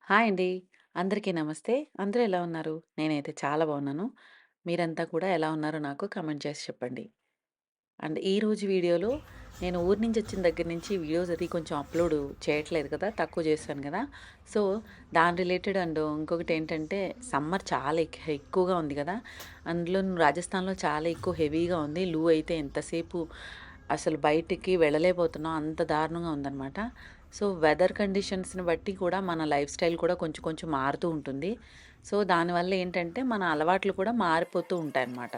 Hi అండి. అందరికీ నమస్తే. అందరూ ఎలా ఉన్నారు? నేనైతే చాలా బాగున్నాను. మీరంతా కూడా ఎలా ఉన్నారో నాకు కామెంట్ చేసి చెప్పండి. అండ్ ఈరోజు వీడియోలో నేను ఊరు నుంచి వచ్చిన దగ్గర నుంచి వీడియోస్ అది కొంచెం అప్‌లోడ్ చేయట్లేదు కదా! తక్కువ చేశాను కదా! సో, దాని రిలేటెడ్ అండ్ ఇంకొకటి ఏంటంటే సమ్మర్ చాలా ఎక్కువగా ఉంది కదా! అందులోను రాజస్థాన్‌లో చాలా ఎక్కువ హెవీగా ఉంది. లూ అయితే ఎంతసేపు అసలు బయటికి వెళ్ళలేకపోతున్నాం. అంత దారుణంగా ఉందనమాట. సో, వెదర్ కండిషన్స్‌ని బట్టి కూడా మన లైఫ్ స్టైల్ కూడా కొంచెం కొంచెం మారుతూ ఉంటుంది. సో, దానివల్ల ఏంటంటే మన అలవాట్లు కూడా మారిపోతూ ఉంటాయన్నమాట.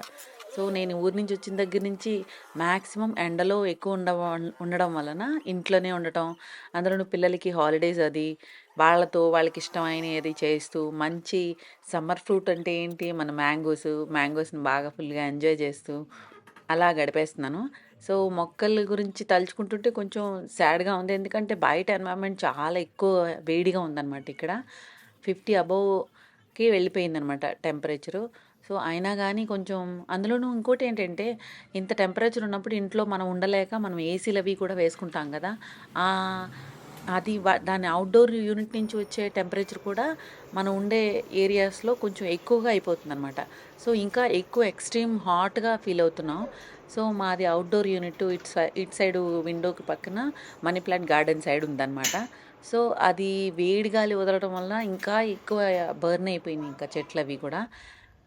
సో, నేను ఊరు నుంచి వచ్చిన దగ్గర నుంచి మాక్సిమం ఎండలో ఎక్కువ ఉండడం వలన ఇంట్లోనే ఉండటం, అందులోను పిల్లలకి హాలిడేస్ అది, వాళ్ళకిష్టమైనయి అది చేస్తూ, మంచి సమ్మర్ ఫ్రూట్ అంటే ఏంటి మన మ్యాంగోస్‌ని బాగా ఫుల్‌గా ఎంజాయ్ చేస్తూ అలా గడిపేస్తున్నాను. సో, మొక్కల గురించి తలుచుకుంటుంటే కొంచెం సాడ్‌గా ఉంది. ఎందుకంటే బయట ఎన్విరాన్మెంట్ చాలా ఎక్కువ వేడిగా ఉందనమాట ఇక్కడ. 50 అబోవ్‌కి వెళ్ళిపోయిందనమాట టెంపరేచరు. సో, అయినా గానీ కొంచెం అందులోనూ ఇంకోటేంటంటే ఇంత టెంపరేచర్ ఉన్నప్పుడు ఇంట్లో మనం ఉండలేక మనం ఏసీలవి కూడా వేసుకుంటాం గదా! ఆహ్, అది దాని ఔట్‌డోర్ యూనిట్ నుంచి వచ్చే టెంపరేచర్ కూడా మనం ఉండే ఏరియాస్‌లో కొంచెం ఎక్కువగా అయిపోతుందనమాట. సో, ఇంకా ఎక్కువ ఎక్స్‌ట్రీమ్ హాట్‌గా ఫీల్ అవుతున్నాం. సో, మాది ఔట్‌డోర్ యూనిట్ ఇటు సైడు విండోకి పక్కన మనీ ప్లాంట్ గార్డెన్ సైడ్ ఉందనమాట. సో, అది వేడి గాలి వదలడం వల్ల ఇంకా ఎక్కువ బర్న్ అయిపోయినాయి ఇంకా చెట్లవి కూడా.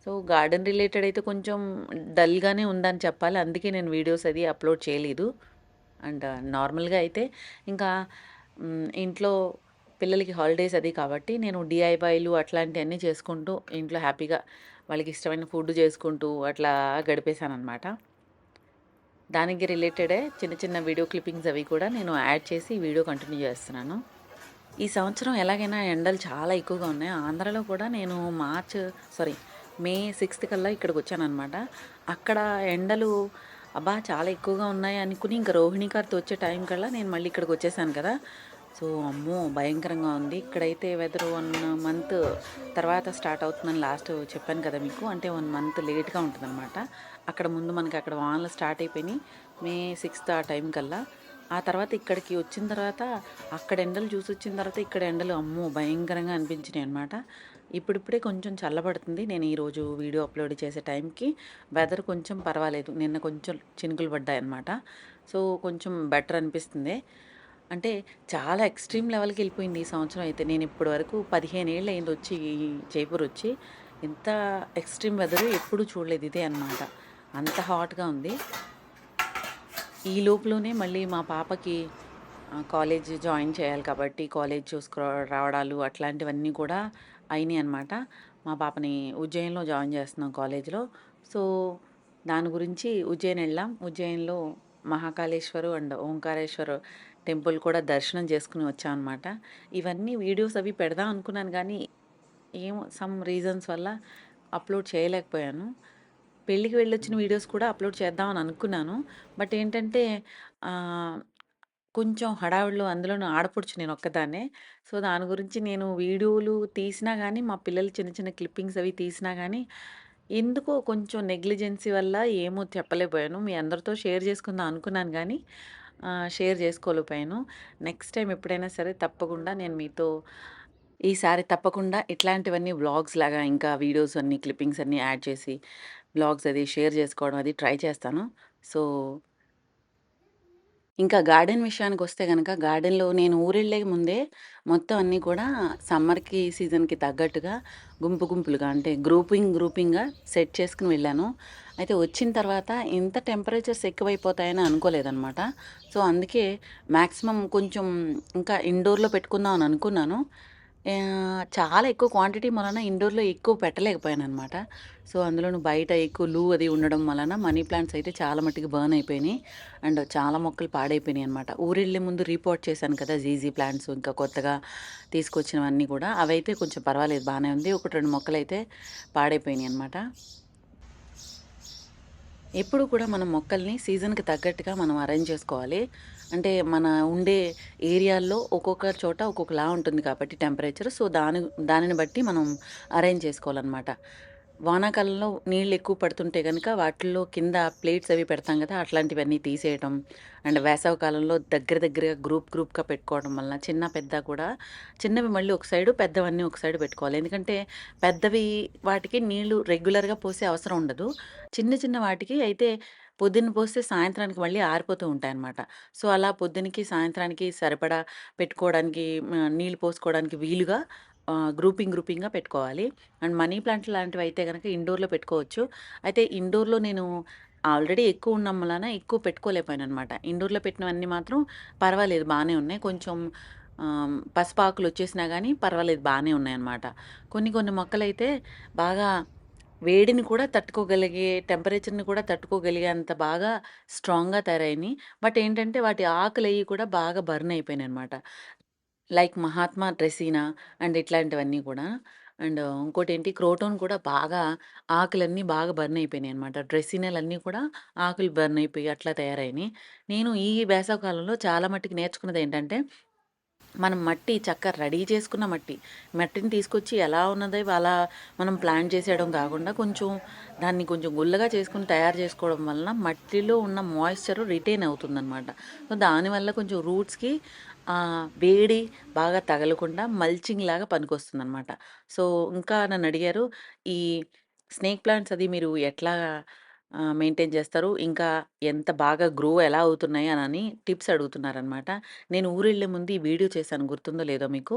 సో, గార్డెన్ రిలేటెడ్ అయితే కొంచెం డల్‌గానే ఉందని చెప్పాలి. అందుకే నేను వీడియోస్ అది అప్‌లోడ్ చేయలేదు. అండ్ నార్మల్‌గా అయితే ఇంకా ఇంట్లో పిల్లలకి హాలిడేస్ అది కాబట్టి నేను డీఐవైలు అట్లాంటియన్నీ చేసుకుంటూ ఇంట్లో హ్యాపీగా వాళ్ళకిష్టమైన ఫుడ్ చేసుకుంటూ అట్లా గడిపేశాననమాట. దానికి రిలేటెడే చిన్న చిన్న వీడియో క్లిప్పింగ్స్ అవి కూడా నేను యాడ్ చేసి వీడియో కంటిన్యూ చేస్తున్నాను. ఈ సంవత్సరం ఎలాగైనా ఎండలు చాలా ఎక్కువగా ఉన్నాయి. ఆంధ్రాలో కూడా నేను సారీ మే 6థ్ కల్లా ఇక్కడికొచ్చాననమాట. అక్కడ ఎండలు అబ్బా! చాలా ఎక్కువగా ఉన్నాయి అనుకుని ఇంక రోహిణి కార్తీ వచ్చే టైం కల్లా నేను మళ్ళీ ఇక్కడికొచ్చేసాను కదా! సో, అమ్మో! భయంకరంగా ఉంది. ఇక్కడైతే వెదర్ 1 మంత్ తర్వాత స్టార్ట్ అవుతుందని లాస్ట్ చెప్పాను కదా మీకు. అంటే 1 మంత్ లేట్‌గా ఉంటదనమాట. అక్కడ ముందు మనకి వానలు స్టార్ట్ అయిపోయినాయి. మే 6థ్ ఆ టైం కల్లా. ఆ తర్వాత ఇక్కడికి వచ్చిన తర్వాత అక్కడ ఎండలు చూసొచ్చిన తర్వాత ఇక్కడ ఎండలు అమ్మో! భయంకరంగా అనిపించినాయనమాట. ఇప్పుడిప్పుడే కొంచెం చల్లబడుతుంది. నేను ఈరోజు వీడియో అప్‌లోడ్ చేసే టైంకి వెదర్ కొంచెం పర్వాలేదు. నిన్న కొంచెం చినుకులు పడ్డాయన్నమాట. సో, కొంచెం బెటర్ అనిపిస్తుంది. అంటే చాలా ఎక్స్‌ట్రీమ్ లెవెల్‌కెళ్ళిపోయింది ఈ సంవత్సరం అయితే. నేను ఇప్పటి వరకు 15 ఏళ్ళు అయింది వచ్చి ఈ జైపూరొచ్చి. ఇంత ఎక్స్‌ట్రీమ్ వెదర్ ఎప్పుడూ చూడలేదు. ఇదే అన్నమాట. అంత హాట్‌గా ఉంది. ఈ లోపులోనే మళ్ళీ మా పాపకి కాలేజ్ జాయిన్ చేయాలి కాబట్టి కాలేజ్ రావడాలు అట్లాంటివన్నీ కూడా అయినాయన్నమాట. మా పాపని ఉజ్జయిన్‌లో జాయిన్ చేస్తున్నాం కాలేజ్‌లో. సో, దాని గురించి ఉజ్జయిన్ ఎళ్ళాం. ఉజ్జయిన్‌లో మహాకాళేశ్వరు అండ్ ఓంకారేశ్వర్ టెంపుల్ కూడా దర్శనం చేసుకొని వచ్చామన్నమాట. ఇవన్నీ వీడియోస్ అవి పెడదాం అనుకున్నాను గానీ, ఏమో సమ్ రీజన్స్ వల్ల అప్‌లోడ్ చేయలేకపోయాను. పెళ్ళికి వెళ్ళొచ్చిన వీడియోస్ కూడా అప్‌లోడ్ చేద్దామని అనుకున్నాను. బట్ ఏంటంటే ఆహ్, కొంచెం హడావిడిలో అందులోను ఆడపడుచు నేనొక్కదాన్నే. సో, దాని గురించి నేను వీడియోలు తీసినా గానీ, మా పిల్లలు చిన్న చిన్న క్లిప్పింగ్స్ అవి తీసినా గానీ, ఎందుకో కొంచెం నెగ్లిజెన్సీ వల్ల ఏమో చెప్పలేకపోయాను. మీ అందరితో షేర్ చేసుకుందాం అనుకున్నాను గానీ, షేర్ చేసుకోలేకపోయాను. నెక్స్ట్ టైమ్ ఎప్పుడైనా సరే తప్పకుండా నేను మీతో ఈసారి తప్పకుండా ఇట్లాంటివన్నీ వ్లాగ్స్ లాగా ఇంకా వీడియోస్ అన్నీ, క్లిప్పింగ్స్ అన్నీ యాడ్ చేసి, వ్లాగ్స్ అది షేర్ చేసుకోవడం అది ట్రై చేస్తాను. సో, ఇంకా గార్డెన్ విషయానికొస్తే గనక గార్డెన్‌లో నేను ఊరెళ్ళే ముందే మొత్తం అన్నీ కూడా సీజన్‌కి తగ్గట్టుగా గుంపులుగా అంటే గ్రూపింగ్‌గా సెట్ చేసుకొని వెళ్ళాను. అయితే వచ్చిన తర్వాత ఇంత టెంపరేచర్స్ ఎక్కువైపోతాయని అనుకోలేదనమాట. సో, అందుకే మాక్సిమం కొంచెం ఇంకా ఇండోర్‌లో పెట్టుకుందాం అని అనుకున్నాను. చాలా ఎక్కువ క్వాంటిటీ వలన ఇండోర్‌లో ఎక్కువ పెట్టలేకపోయాననమాట. సో, అందులోను బయట ఎక్కువ అది ఉండడం వలన మనీ ప్లాంట్స్ అయితే చాలా మట్టికి బర్న్ అయిపోయినాయి. అండ్ చాలా మొక్కలు పాడైపోయినాయనమాట. ఊరెళ్ళే ముందు రిపోర్ట్ చేశాను కదా! జీజీ ప్లాంట్స్ ఇంకా కొత్తగా తీసుకొచ్చినవన్నీ కూడా. అవైతే కొంచెం పర్వాలేదు బానే ఉంది. 1, 2 మొక్కలైతే పాడైపోయినాయనమాట. ఎప్పుడు కూడా మనం మొక్కల్ని సీజన్‌కి తగ్గట్టుగా మనం అరేంజ్ చేసుకోవాలి. అంటే మన ఉండే ఏరియాల్లో ఒక్కొక్క చోట ఒక్కొక్కలా ఉంటుంది కాబట్టి టెంపరేచర్. సో, దానిని బట్టి మనం అరేంజ్ చేసుకోవాలనమాట. వానాకాలంలో నీళ్ళు ఎక్కువ పడుతుంటే గనుక వాటిల్లో కింద ప్లేట్స్ అవి పెడతాం కదా! అట్లాంటివన్నీ తీసేయటం. అండ్ వేసవి కాలంలో దగ్గరగా గ్రూప్‌గా పెట్టుకోవడం వలన చిన్న, పెద్ద కూడా చిన్నవి మళ్ళీ ఒక సైడు, పెద్దవన్నీ ఒక సైడ్ పెట్టుకోవాలి. ఎందుకంటే పెద్దవి వాటికి నీళ్లు రెగ్యులర్‌గా పోసే అవసరం ఉండదు. చిన్న వాటికి అయితే పొద్దున్న పోస్తే సాయంత్రానికి మళ్ళీ ఆరిపోతూ ఉంటాయన్నమాట. సో, అలా పొద్దునకి, సాయంత్రానికి సరిపడా పెట్టుకోవడానికి నీళ్ళు పోసుకోవడానికి వీలుగా గ్రూపింగ్‌గా పెట్టుకోవాలి. అండ్ మనీ ప్లాంట్ లాంటివయితే గనక ఇండోర్‌లో పెట్టుకోవచ్చు. అయితే ఇండోర్‌లో నేను ఆల్రెడీ ఎక్కువున్నం వలన ఎక్కువ పెట్టుకోలేకపోయాననమాట. ఇండోర్‌లో పెట్టినవన్నీ మాత్రం పర్వాలేదు బానే ఉన్నాయి. కొంచెం పసుపాకులొచ్చేసినా గానీ పర్వాలేదు బానే ఉన్నాయన్నమాట. కొన్ని మొక్కలైతే బాగా వేడిని కూడా తట్టుకోగలిగే, టెంపరేచర్‌ని కూడా తట్టుకోగలిగేంత బాగా స్ట్రాంగ్‌గా తయారయినియి. బట్ ఏంటంటే వాటి ఆకులెయ్యి కూడా బాగా బర్న్ అయిపోయినాయనమాట. లైక్ 'మహాత్మా డ్రెసీనా' అండ్ ఇట్లాంటివన్నీ గూడా. అండ్ ఇంకోటేంటి క్రోటోన్ కూడా బాగా ఆకులన్నీ బాగా బర్న్ అయిపోయినాయనమాట. డ్రెస్సినలన్నీ కూడా ఆకులు బర్న్ అయిపోయి అట్లా తయారైనియి. నేను ఈ వేసవి కాలంలో చాలా మట్టుకు నేర్చుకున్నదేంటంటే, మనం మట్టి రెడీ చేసుకున్న మట్టిని తీసుకొచ్చి ఎలా ఉన్నదో అలా మనం ప్లాంట్ చేసేయడం కాకుండా దాన్ని కొంచెం గుల్లగా చేసుకొని తయారు చేసుకోవడం వలన మట్టిలో ఉన్న మాయిశ్చర్ రిటైన్ అవుతుందనమాట. సో, దానివల్ల కొంచెం రూట్స్‌కి వేడి బాగా తగలకుండా మల్చింగ్ లాగా పనికొస్తుందనమాట. సో, ఇంకా నన్నడిగారు ఈ స్నేక్ ప్లాంట్స్ అది మీరు ఎట్లా మెయింటైన్ చేస్తారు? ఇంకా ఎంత బాగా గ్రో ఎలా అవుతున్నాయి అనని టిప్స్ అడుగుతున్నారనమాట. నేను ఊరెళ్ళే ముందు ఈ వీడియో చేశాను గుర్తుందో లేదో మీకు.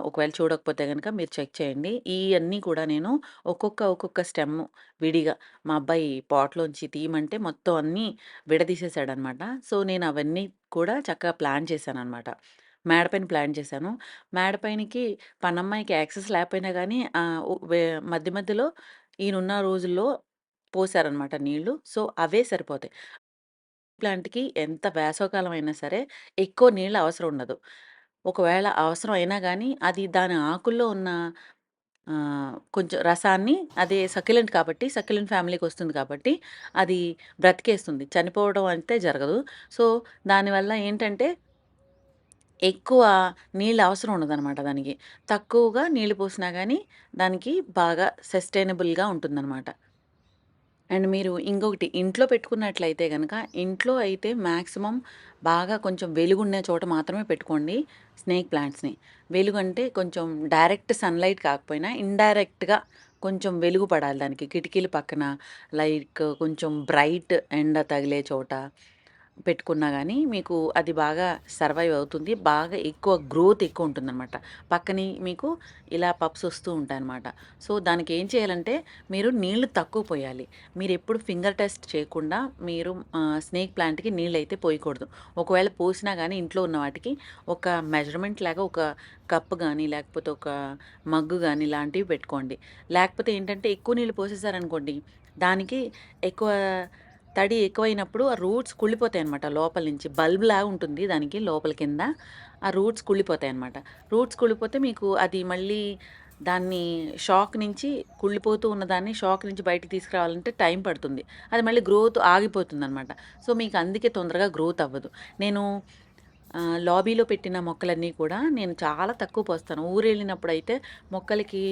ఒకవేళ చూడకపోతే గనక మీరు చెక్ చేయండి. ఇయన్నీ కూడా నేను ఒక్కొక్క స్టెమ్ విడిగా మా అబ్బాయి పాట్‌లోంచి తీయమంటే మొత్తం అన్నీ విడదీసేసాడనమాట. సో, నేను అవన్నీ కూడా చక్కగా ప్లాన్ చేశాననమాట. మేడ పైన ప్లాన్ చేశాను. మేడ పైనకి పనమ్మాయికి యాక్సెస్ లేకపోయినా గానీ మధ్యలో ఈయనున్న రోజుల్లో పోసారనమాట నీళ్ళు. సో, అవే సరిపోతాయి. ప్లాంట్‌కి ఎంత వేసవికాలం అయినా సరే ఎక్కువ నీళ్ళ అవసరం ఉండదు. ఒకవేళ అవసరం అయినా గానీ అది దాని ఆకుల్లో ఉన్న కొంచెం రసాన్ని అదే సక్యులెంట్ కాబట్టి సక్యులెంట్ ఫ్యామిలీకొస్తుంది కాబట్టి అది బ్రతికేస్తుంది. చనిపోవడం అయితే జరగదు. సో, దానివల్ల ఏంటంటే ఎక్కువ నీళ్ళ అవసరం ఉండదనమాట దానికి. తక్కువగా నీళ్ళు పోసినా గానీ దానికి బాగా సస్టైనబుల్‌గా ఉంటుందనమాట. అండ్ మీరు ఇంకొకటి ఇంట్లో పెట్టుకున్నట్లయితే గనక, ఇంట్లో అయితే మాక్సిమం బాగా కొంచెం వెలుగున్న చోట మాత్రమే పెట్టుకోండి స్నేక్ ప్లాంట్స్‌ని. వెలుగంటే కొంచెం డైరెక్ట్ సన్‌లైట్ కాకపోయినా, ఇండైరెక్ట్‌గా కొంచెం వెలుగు పడాలి దానికి. కిటికీల పక్కన లైక్ కొంచెం బ్రైట్ ఎండ తగిలే చోట పెట్టుకున్నా గానీ, మీకు అది బాగా సర్వైవ్ అవుతుంది. బాగా ఎక్కువ గ్రోత్ ఎక్కువుంటుందనమాట. పక్కనే మీకు ఇలా పప్స్ ఒస్తూ ఉంటాయనమాట. సో, దానికేం చేయాలంటే, మీరు నీళ్లు తక్కువ పొయ్యాలి. మీరెప్పుడు ఫింగర్ టెస్ట్ చేయకుండా మీరు స్నేక్ ప్లాంట్‌కి నీళ్ళైతే పోయకూడదు. ఒకవేళ పోసినా గానీ ఇంట్లో ఉన్న వాటికి ఒక మెజర్‌మెంట్ లాగా ఒక కప్ గానీ, లేకపోతే ఒక మగ్గు గానీ ఇలాంటివి పెట్టుకోండి. లేకపోతే ఏంటంటే, ఎక్కువ నీళ్ళు పోసేసారనుకోండి, దానికి ఎక్కువ తడి ఎక్కువైనప్పుడు ఆ రూట్స్ కుళ్ళిపోతాయనమాట లోపల నుంచి. బల్బ్‌లాగా ఉంటుంది దానికి లోపల కింద. ఆ రూట్స్ కుళ్ళిపోతాయనమాట. రూట్స్ కుళ్ళిపోతే మీకు అది మళ్ళీ దాన్ని కుళ్ళిపోతూ ఉన్నదాన్ని షాక్ నుంచి బయటికి తీసుకురావాలంటే టైం పడుతుంది. అది మళ్ళీ గ్రోత్ ఆగిపోతుందనమాట. సో, మీకు అందుకే తొందరగా గ్రోత్ అవ్వదు. నేను లాబీలో పెట్టిన మొక్కలన్నీ కూడా నేను చాలా తక్కువ పోస్తాను. ఊరెళ్ళినప్పుడైతే మొక్కలకి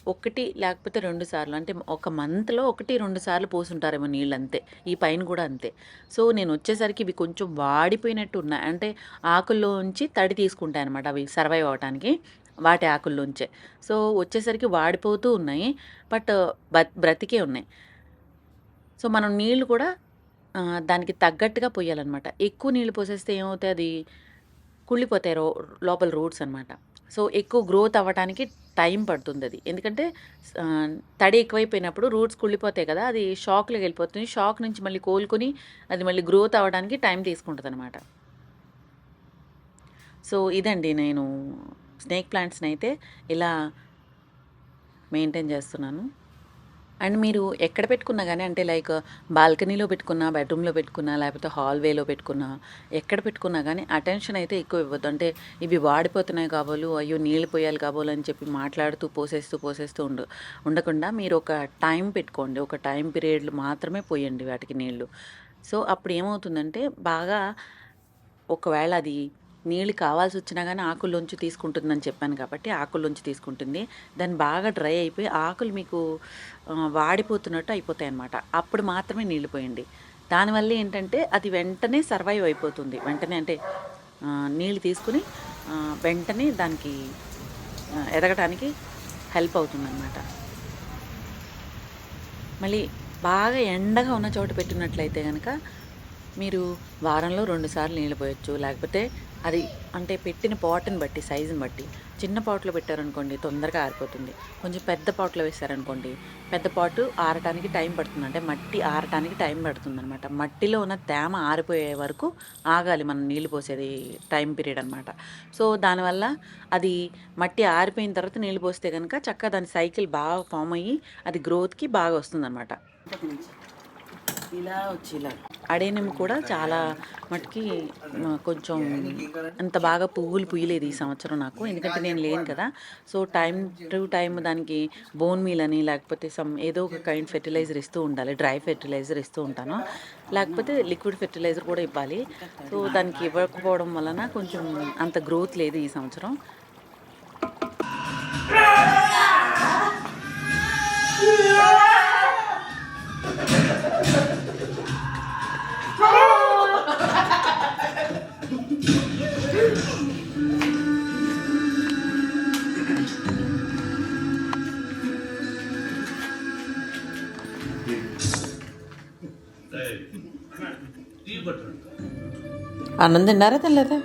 1 లేకపోతే 2 సార్లు అంటే ఒక మంత్‌లో 1, 2 సార్లు పోసుంటారేమో నీళ్ళంతే. ఈ పైన గూడా అంతే. సో, నేనొచ్చేసరికి ఇవి కొంచెం వాడిపోయినట్టు ఉన్నాయి. అంటే ఆకుల్లోంచి తడి తీసుకుంటాయనమాట అవి సర్వైవ్ అవ్వటానికి. వాటి ఆకుల్లోంచే. సో, వచ్చేసరికి వాడిపోతూ ఉన్నాయి. బట్ బ్రతికే ఉన్నాయి. సో, మనం నీళ్ళు కూడా దానికి తగ్గట్టుగా పొయ్యాలనమాట. ఎక్కువ నీళ్ళు పోసేస్తే ఏమవుతాయి అది కుళ్ళిపోతాయి లోపల రూట్స్ అనమాట. సో, ఎక్కువ గ్రోత్ అవ్వటానికి టైం పడుతుందది. ఎందుకంటే తడి ఎక్కువైపోయినప్పుడు రూట్స్ కుళ్ళిపోతాయి కదా! అది షాక్‌లోకెళ్ళిపోతుంది. షాక్ నుంచి మళ్ళీ కోలుకొని అది మళ్ళీ గ్రోత్ అవ్వడానికి టైం తీసుకుంటదనమాట. సో, ఇదండి నేను స్నేక్ ప్లాంట్స్‌నయితే ఇలా మెయింటైన్ చేస్తున్నాను. అండ్ మీరు ఎక్కడ పెట్టుకున్నా గానీ అంటే లైక్ బాల్కనీలో పెట్టుకున్నా, బెడ్‌రూమ్‌లో పెట్టుకున్నా, లేకపోతే హాల్‌వేలో పెట్టుకున్నా, ఎక్కడ పెట్టుకున్నా గానీ అటెన్షన్ అయితే ఎక్కువ ఇవ్వద్దు. అంటే ఇవి వాడిపోతున్నాయి కాబోలు, అయ్యో! నీళ్ళు పోయాలి కాబోలు అని చెప్పి మాట్లాడుతూ పోసేస్తూ ఉండకుండా మీరు ఒక టైం పెట్టుకోండి. ఒక టైం పీరియడ్‌లో మాత్రమే పోయండి వాటికి నీళ్ళు. సో, అప్పుడు ఏమవుతుందంటే బాగా ఒకవేళ అది నీళ్ళు కావాల్సొచ్చినా గానీ ఆకుల్లోంచి తీసుకుంటుందని చెప్పాను కాబట్టి ఆకుల్లోంచి తీసుకుంటుంది. దాన్ని బాగా డ్రై అయిపోయి ఆకులు మీకు వాడిపోతున్నట్టు అయిపోతాయన్నమాట. అప్పుడు మాత్రమే నీళ్ళు పోయండి. దానివల్ల ఏంటంటే అది వెంటనే సర్వైవ్ అయిపోతుంది. వెంటనే అంటే నీళ్ళు తీసుకొని వెంటనే దానికి ఎదగటానికి హెల్ప్ అవుతుందనమాట. మళ్ళీ బాగా ఎండగా ఉన్న చోట పెట్టినట్లయితే గనక మీరు వారంలో 2 సార్లు నీళ్ళు పోయొచ్చు. లేకపోతే అది అంటే పెట్టిన పాట్‌ని బట్టి, సైజుని బట్టి. చిన్న పాట్‌లో పెట్టారనుకోండి తొందరగా ఆరిపోతుంది. కొంచెం పెద్ద పాట్‌లో వేశారనుకోండి, పెద్ద పాటు ఆరటానికి టైం పడుతుంది. అంటే మట్టి ఆరటానికి టైం పడుతుందనమాట. మట్టిలో ఉన్న తేమ ఆరిపోయే వరకు ఆగాలి మనం నీళ్ళు పోసేది టైం పీరియడ్ అనమాట. సో, దానివల్ల అది మట్టి ఆరిపోయిన తర్వాత నీళ్ళు పోస్తే గనక చక్కగా దాని సైకిల్ బాగా ఫార్మ్ అయ్యి అది గ్రోత్‌కి బాగా వస్తుందనమాట. ఇలా వచ్చి ఇలా అడేనిమ్మ కూడా చాలా మటుకి కొంచెం అంత బాగా పువ్వులు పూయలేదు ఈ సంవత్సరం నాకు. ఎందుకంటే నేను లేను కదా! సో, టైమ్ టు టైమ్ దానికి బోన్ మీల్ అని లేకపోతే ఏదో ఒక కైండ్ ఫెర్టిలైజర్ ఇస్తూ ఉండాలి. డ్రై ఫెర్టిలైజర్ ఇస్తూ ఉంటాను. లేకపోతే లిక్విడ్ ఫెర్టిలైజర్ కూడా ఇవ్వాలి. సో, దానికి ఇవ్వకపోవడం వలన కొంచెం అంత గ్రోత్ లేదు ఈ సంవత్సరం. అన్నం తిన్నారా తినలేదా?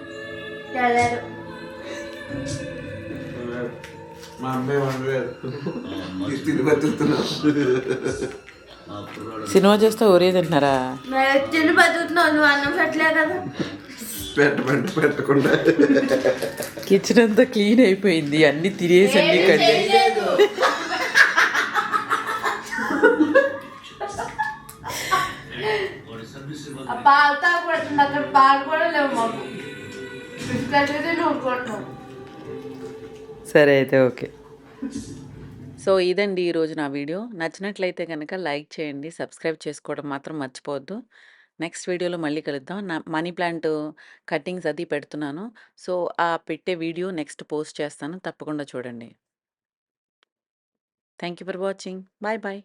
మా అమ్మాయి తిని బతుకుతున్నాం. సినిమా చేస్తే ఒరే తింటున్నారా? తిని బతుకుతున్నావు, నువ్వు అన్నం పెట్టలే కదా. పెట్టకుండా కిచెన్ అంతా క్లీన్ అయిపోయింది. అన్ని తినేసి అన్ని కడిగేసి పాలు తాగబడుతుంది, అక్కడ పాలు కూడా లేవు మాకు. బిస్కెట్లు నూరుకుంటున్నాం. సరే అయితే ఓకే. సో ఇదండి ఈరోజు నా వీడియో. నచ్చినట్లయితే కనుక లైక్ చేయండి, సబ్స్క్రైబ్ చేసుకోవడం మాత్రం మర్చిపోవద్దు. నెక్స్ట్ వీడియోలో మళ్ళీ కలుద్దాం. నా మనీ ప్లాంట్ కటింగ్స్ అది పెడుతున్నాను. సో ఆ పెట్టే వీడియో నెక్స్ట్ పోస్ట్ చేస్తాను, తప్పకుండా చూడండి. Thank you for watching. Bye bye.